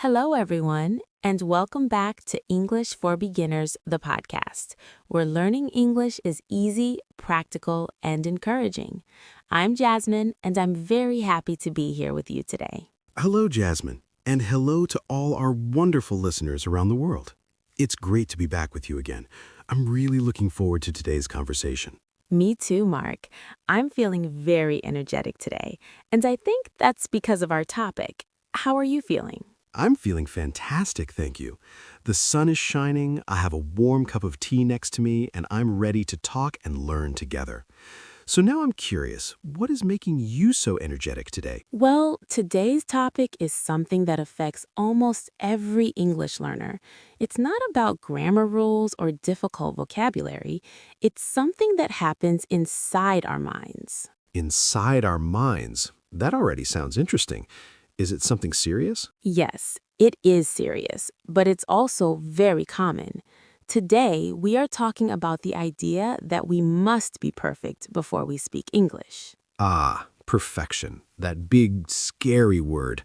Hello, everyone, and welcome back to English for Beginners, the podcast, where learning English is easy, practical, and encouraging. I'm Jasmine, and I'm very happy to be here with you today. Hello, Jasmine, and hello to all our wonderful listeners around the world. It's great to be back with you again. I'm really looking forward to today's conversation. Me too, Mark. I'm feeling very energetic today, and I think that's because of our topic. How are you feeling? I'm feeling fantastic, thank you. The sun is shining, I have a warm cup of tea next to me, and I'm ready to talk and learn together. So now I'm curious, what is making you so energetic today? Well, today's topic is something that affects almost every English learner. It's not about grammar rules or difficult vocabulary. It's something that happens inside our minds. Inside our minds. That already sounds interesting. Is it something serious? Yes, it is serious, but it's also very common. Today, we are talking about the idea that we must be perfect before we speak English. Ah, perfection. That big, scary word.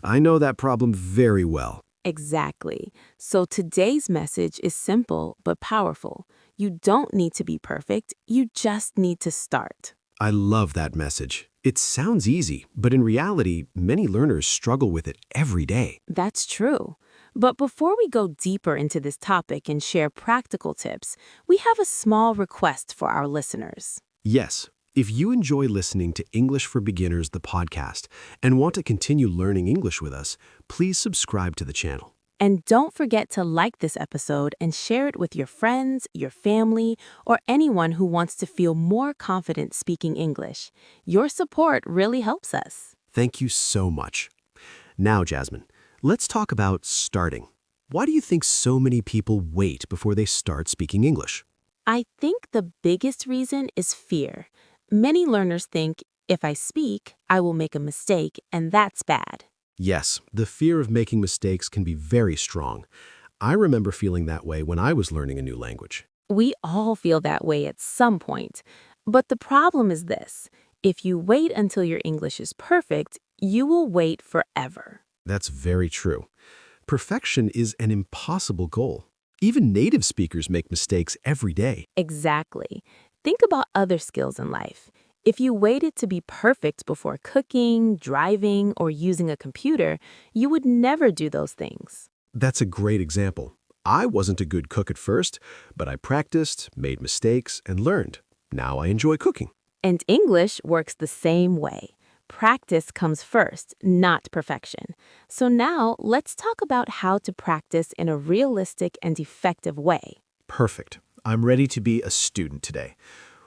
I know that problem very well. Exactly. So today's message is simple but powerful. You don't need to be perfect, you just need to start. I love that message. It sounds easy, but in reality, many learners struggle with it every day. That's true. But before we go deeper into this topic and share practical tips, we have a small request for our listeners. Yes, if you enjoy listening to English for Beginners, the podcast, and want to continue learning English with us, please subscribe to the channel. And don't forget to like this episode and share it with your friends, your family, or anyone who wants to feel more confident speaking English. Your support really helps us. Thank you so much. Now, Jasmine, let's talk about starting. Why do you think so many people wait before they start speaking English? I think the biggest reason is fear. Many learners think, if I speak, I will make a mistake, and that's bad. Yes, the fear of making mistakes can be very strong. I remember feeling that way when I was learning a new language. We all feel that way at some point. But the problem is this: if you wait until your English is perfect, you will wait forever. That's very true. Perfection is an impossible goal. Even native speakers make mistakes every day. Exactly. Think about other skills in life. If you waited to be perfect before cooking, driving, or using a computer, you would never do those things. That's a great example. I wasn't a good cook at first, but I practiced, made mistakes, and learned. Now I enjoy cooking. And English works the same way. Practice comes first, not perfection. So now let's talk about how to practice in a realistic and effective way. Perfect. I'm ready to be a student today.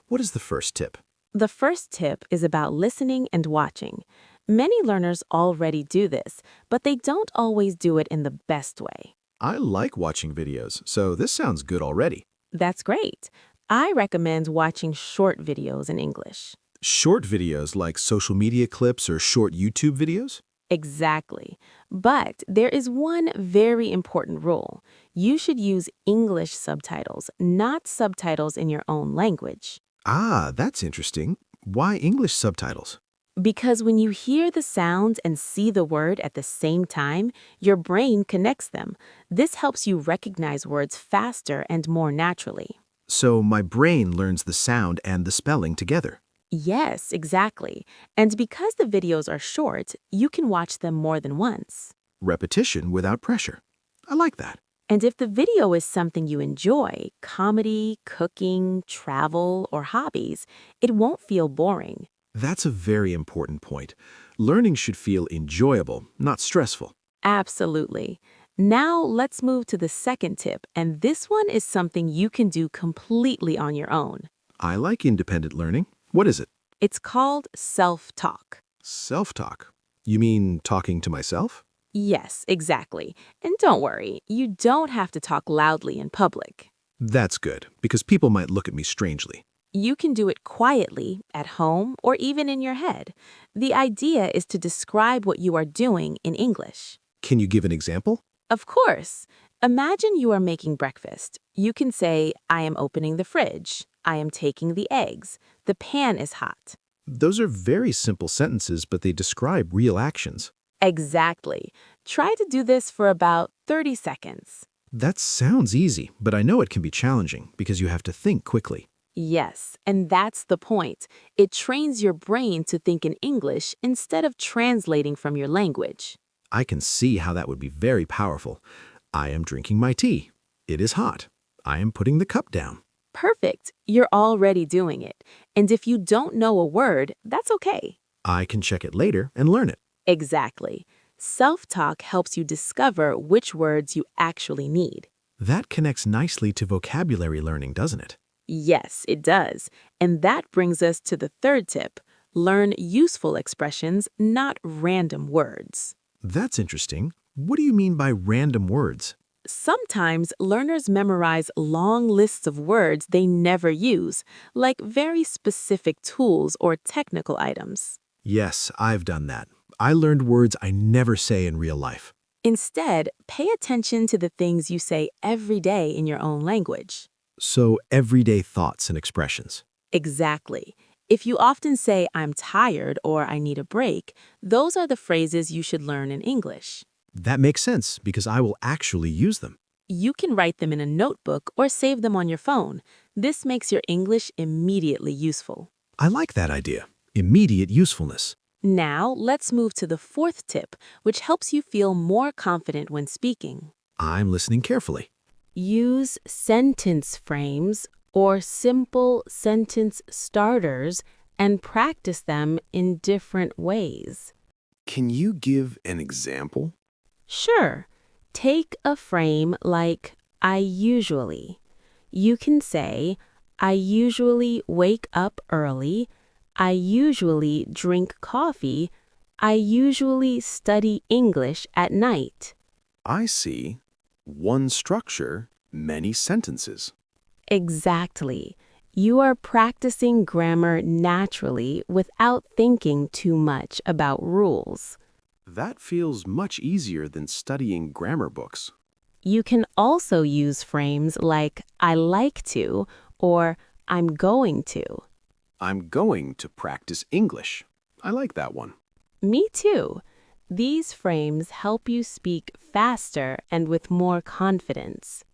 What is the first tip? The first tip is about listening and watching. Many learners already do this, but they don't always do it in the best way. I like watching videos, so this sounds good already. That's great. I recommend watching short videos in English. Short videos like social media clips or short YouTube videos? Exactly. But there is one very important rule. You should use English subtitles, not subtitles in your own language. Ah, that's interesting. Why English subtitles? Because when you hear the sounds and see the word at the same time, your brain connects them. This helps you recognize words faster and more naturally. So my brain learns the sound and the spelling together. Yes, exactly. And because the videos are short, you can watch them more than once. Repetition without pressure. I like that. And if the video is something you enjoy, comedy, cooking, travel, or hobbies, it won't feel boring. That's a very important point. Learning should feel enjoyable, not stressful. Absolutely. Now let's move to the second tip, and this one is something you can do completely on your own. I like independent learning. What is it? It's called self-talk. Self-talk. You mean talking to myself? Yes, exactly. And don't worry, you don't have to talk loudly in public. That's good, because people might look at me strangely. You can do it quietly, at home, or even in your head. The idea is to describe what you are doing in English. Can you give an example? Of course. Imagine you are making breakfast. You can say, I am opening the fridge. I am taking the eggs. The pan is hot. Those are very simple sentences, but they describe real actions. Exactly. Try to do this for about 30 seconds. That sounds easy, but I know it can be challenging because you have to think quickly. Yes, and that's the point. It trains your brain to think in English instead of translating from your language. I can see how that would be very powerful. I am drinking my tea. It is hot. I am putting the cup down. Perfect. You're already doing it. And if you don't know a word, that's okay. I can check it later and learn it. Exactly. Self-talk helps you discover which words you actually need. That connects nicely to vocabulary learning, doesn't it? Yes, it does. And that brings us to the third tip. Learn useful expressions, not random words. That's interesting. What do you mean by random words? Sometimes learners memorize long lists of words they never use, like very specific tools or technical items. Yes, I've done that. I learned words I never say in real life. Instead, pay attention to the things you say every day in your own language. So, everyday thoughts and expressions. Exactly. If you often say, I'm tired or I need a break, those are the phrases you should learn in English. That makes sense because I will actually use them. You can write them in a notebook or save them on your phone. This makes your English immediately useful. I like that idea. Immediate usefulness. Now, let's move to the fourth tip, which helps you feel more confident when speaking. I'm listening carefully. Use sentence frames or simple sentence starters and practice them in different ways. Can you give an example? Sure. Take a frame like I usually. You can say, I usually wake up early. I usually drink coffee. I usually study English at night. I see. One structure, many sentences. Exactly. You are practicing grammar naturally without thinking too much about rules. That feels much easier than studying grammar books. You can also use frames like I like to or I'm going to. I'm going to practice English. I like that one. Me too. These frames help you speak faster and with more confidence.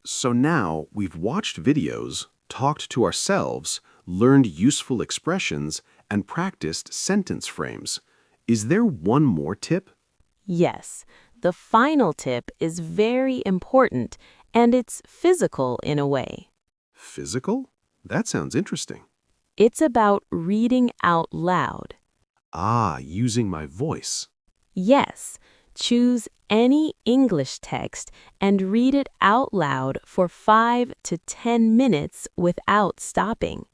So now we've watched videos, talked to ourselves, learned useful expressions, and practiced sentence frames. Is there one more tip? Yes, the final tip is very important, and it's physical in a way. Physical? That sounds interesting. It's about reading out loud. Ah, using my voice. Yes, choose any English text and read it out loud for 5 to 10 minutes without stopping.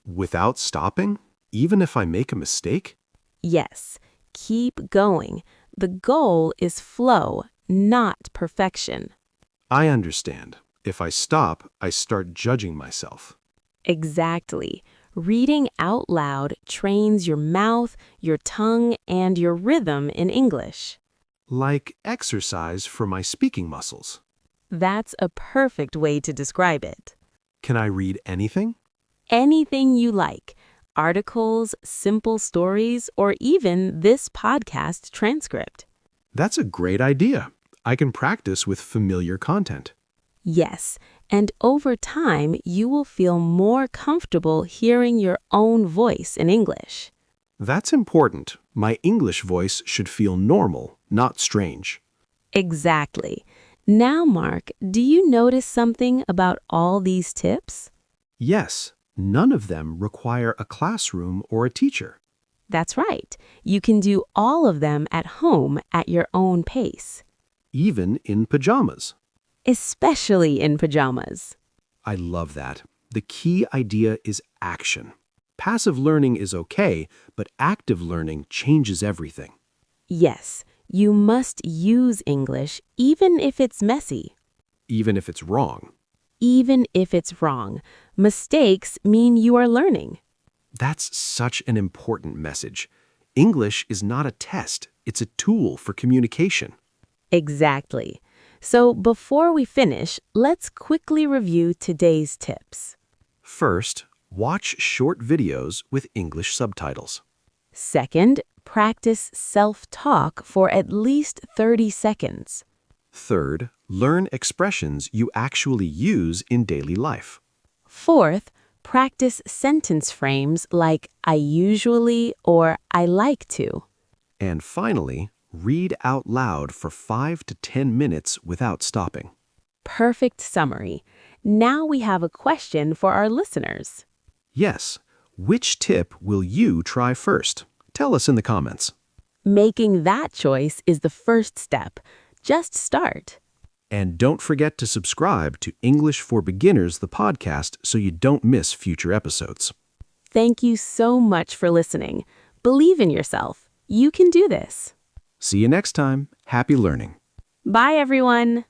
Without stopping? Even if I make a mistake? Yes, keep going. The goal is flow, not perfection. I understand. If I stop, I start judging myself. Exactly. Reading out loud trains your mouth, your tongue, and your rhythm in English. Like exercise for my speaking muscles. That's a perfect way to describe it. Can I read anything? Anything you like. Articles, simple stories, or even this podcast transcript. That's a great idea. I can practice with familiar content. Yes, and over time, you will feel more comfortable hearing your own voice in English. That's important. My English voice should feel normal, not strange. Exactly. Now, Mark, do you notice something about all these tips? Yes, none of them require a classroom or a teacher. That's right. You can do all of them at home at your own pace. Even in pajamas. Especially in pajamas. I love that. The key idea is action. Passive learning is okay, but active learning changes everything. Yes, you must use English even if it's messy. Even if it's wrong. Even if it's wrong. Mistakes mean you are learning. That's such an important message. English is not a test, it's a tool for communication. Exactly. So before we finish, let's quickly review today's tips. First, watch short videos with English subtitles. Second, practice self-talk for at least 30 seconds. Third, learn expressions you actually use in daily life. Fourth, practice sentence frames like I usually or I like to. And finally, read out loud for 5 to 10 minutes without stopping. Perfect summary. Now we have a question for our listeners. Yes, which tip will you try first? Tell us in the comments. Making that choice is the first step. Just start. And don't forget to subscribe to English for Beginners, the podcast, so you don't miss future episodes. Thank you so much for listening. Believe in yourself. You can do this. See you next time. Happy learning. Bye, everyone.